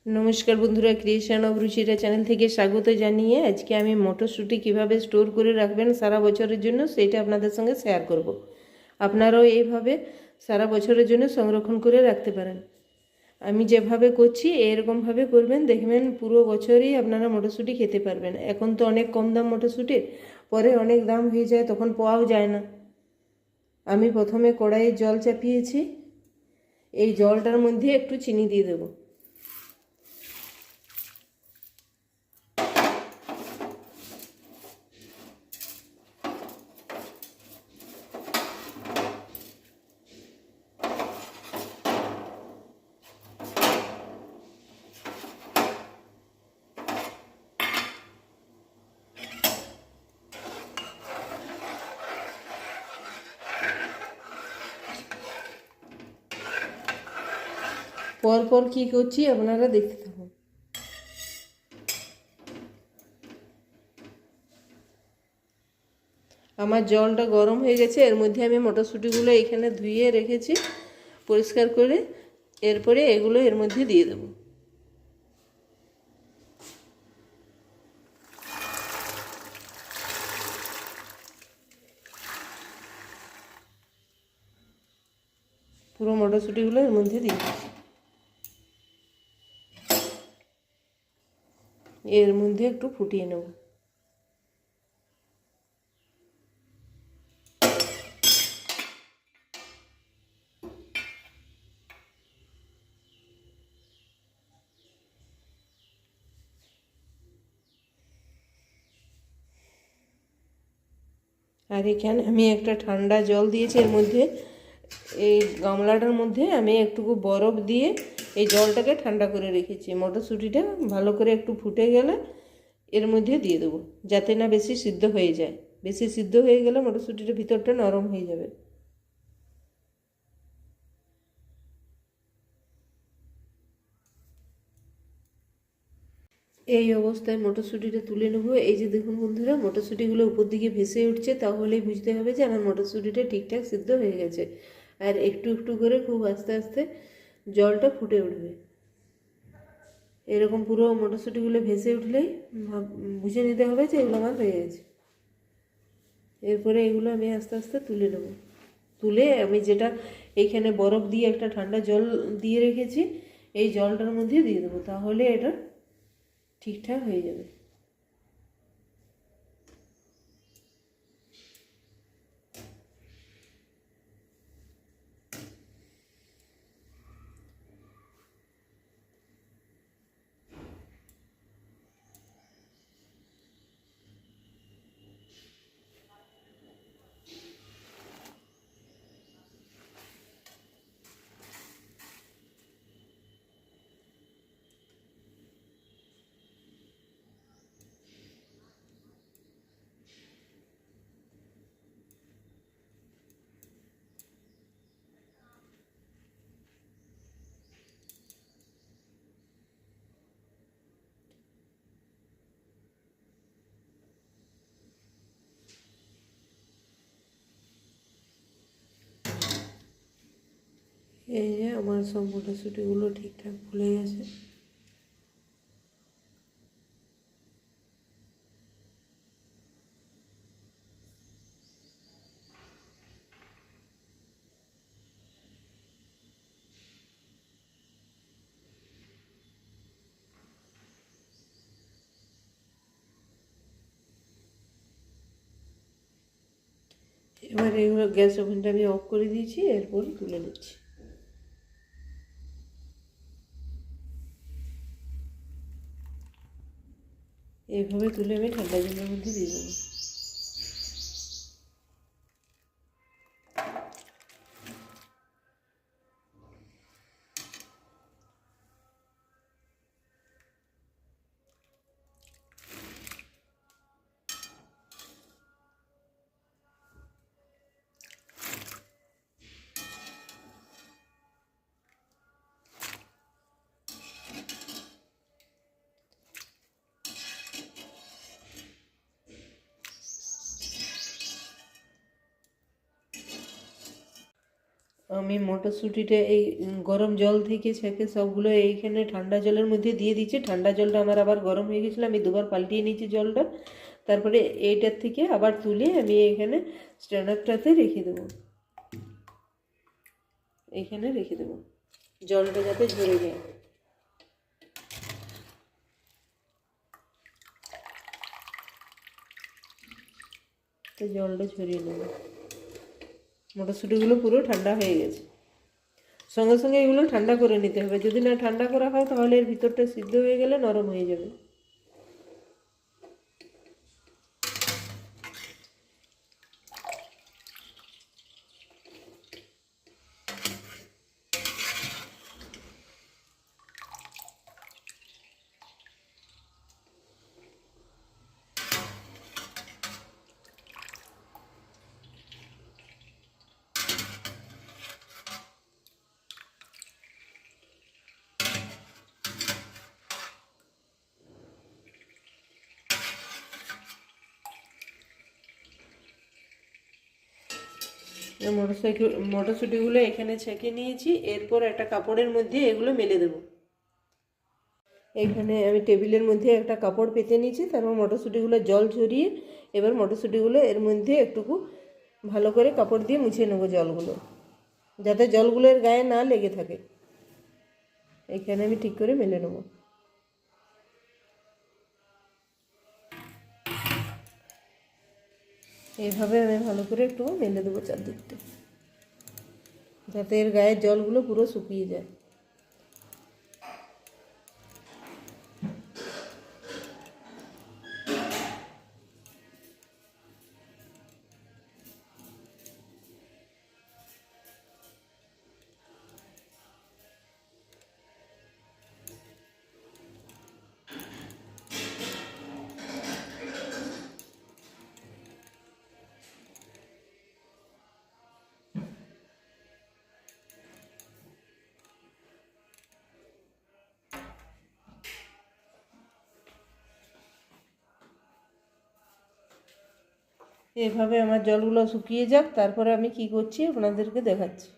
নমস্কার বন্ধুরা, creation of Ruchira channel থেকে স্বাগত জানিয়ে আজকে আমি মটরশুঁটি কিভাবে স্টোর করে রাখবেন সারা বছরের জন্য সেটা আপনাদের সঙ্গে শেয়ার করব। আপনারাও এইভাবে সারা বছরের জন্য সংরক্ষণ করে রাখতে পারেন। আমি যেভাবে করছি এরকমভাবে করবেন, দেখবেন পুরো বছরই আপনারা মটরশুঁটি খেতে পারবেন। এখন তো অনেক কম দাম মটরশুঁটির, পরে অনেক দাম হয়ে যায়, তখন পাওয়াও যায় না। আমি প্রথমে কড়াইয়ে জল চাপিয়েছি, এই জলটার মধ্যে একটু চিনি দিয়ে দেবো। পরপর কী করছি আপনারা দেখতে থাকুন। আমার জলটা গরম হয়ে গেছে, এর মধ্যে আমি মটরশুঁটিগুলো এখানে ধুয়ে রেখেছি পরিষ্কার করে, এরপরে এগুলো এর মধ্যে দিয়ে দেবো। পুরো মটরশুঁটিগুলো এর মধ্যে দিয়ে দিচ্ছি। এর মধ্যে একটু ফুটিয়ে নেব। আর এখানে আমি একটা ঠান্ডা জল দিয়েছি, এর মধ্যে এই গামলাটার মধ্যে আমি একটুকু বরফ দিয়ে এই জলটাকে ঠান্ডা করে রেখেছি। মটরশুঁটিটা ভালো করে একটু ফুটে গেলে এর মধ্যে দিয়ে দেবো, যাতে না বেশি সিদ্ধ হয়ে যায়। বেশি সিদ্ধ হয়ে গেলে মটরশুঁটিটার ভিতরটা নরম হয়ে যাবে। এই অবস্থায় মটরশুঁটিটা তুলে নেব। এই যে দেখুন বন্ধুরা, মটরশুঁটিগুলো উপর দিকে ভেসে উঠছে, তাহলেই বুঝতে হবে যে আমার মটরশুঁটিটা ঠিকঠাক সিদ্ধ হয়ে গেছে। আর একটু একটু করে খুব আস্তে আস্তে জলটা ফুটে উঠবে। এরকম পুরো মটরশুঁটিগুলো ভেসে উঠলেই বুঝে নিতে হবে যে এগুলো আমার হয়ে গেছে। এরপরে এগুলো আমি আস্তে আস্তে তুলে নেব। তুলে আমি যেটা এইখানে বরফ দিয়ে একটা ঠান্ডা জল দিয়ে রেখেছি, এই জলটার মধ্যে দিয়ে দেবো, তাহলে এটা ঠিকঠাক হয়ে যাবে। এই যে আমার সব মটরশুঁটিগুলো ঠিকঠাক ফুলে গেছে। এবার এগুলো গ্যাস ওভেনটা আমি অফ করে দিয়েছি, এরপর তুলে নিচ্ছি। এইভাবে তুলে আমি ঠান্ডা জলের মধ্যে দিয়ে দেবো। আমি মটরশুঁটিটা এই গরম জল থেকে ছেঁকে সবগুলো এইখানে ঠান্ডা জলের মধ্যে দিয়ে দিচ্ছি। ঠান্ডা জলটা আমার আবার গরম হয়ে গেছিলো, আমি দুবার পাল্টিয়ে নিয়েছি জলটা। তারপরে এইটার থেকে আবার তুলে আমি এখানে স্ট্যান্ডারটাতে রেখে দেবো, এইখানে রেখে দেবো জলটা যাতে ঝরে যায়। তো জলটা ঝরিয়ে নেব। মটরশুঁটিগুলো পুরো ঠান্ডা হয়ে গেছে। সঙ্গে সঙ্গে এগুলো ঠান্ডা করে নিতে হবে, যদি না ঠান্ডা করা হয় তাহলে এর ভিতরটা সিদ্ধ হয়ে গেলে নরম হয়ে যাবে। মটরশুঁটিগুলো এখানে ছেঁকে নিয়েছি। এরপর একটা কাপড়ের মধ্যে এগুলো মেলে দেবো। এখানে আমি টেবিলের মধ্যে একটা কাপড় পেতে নিয়েছি, তারপর মটরশুঁটিগুলো জল ঝরিয়ে এবার মটরশুঁটিগুলো এর মধ্যে একটুকু ভালো করে কাপড় দিয়ে মুছে নেবো জলগুলো, যাতে জলগুলোর গায়ে না লেগে থাকে। এখানে আমি ঠিক করে মেলে নেবো। এইভাবে আমি ভালো করে একটু মেলে দেবো চারদিকটা, যাতে এর গায়ের জলগুলো পুরো শুকিয়ে যায়। এভাবে আমার জলগুলো শুকিয়ে যাক, তারপরে আমি কি করছি আপনাদেরকে দেখাচ্ছি।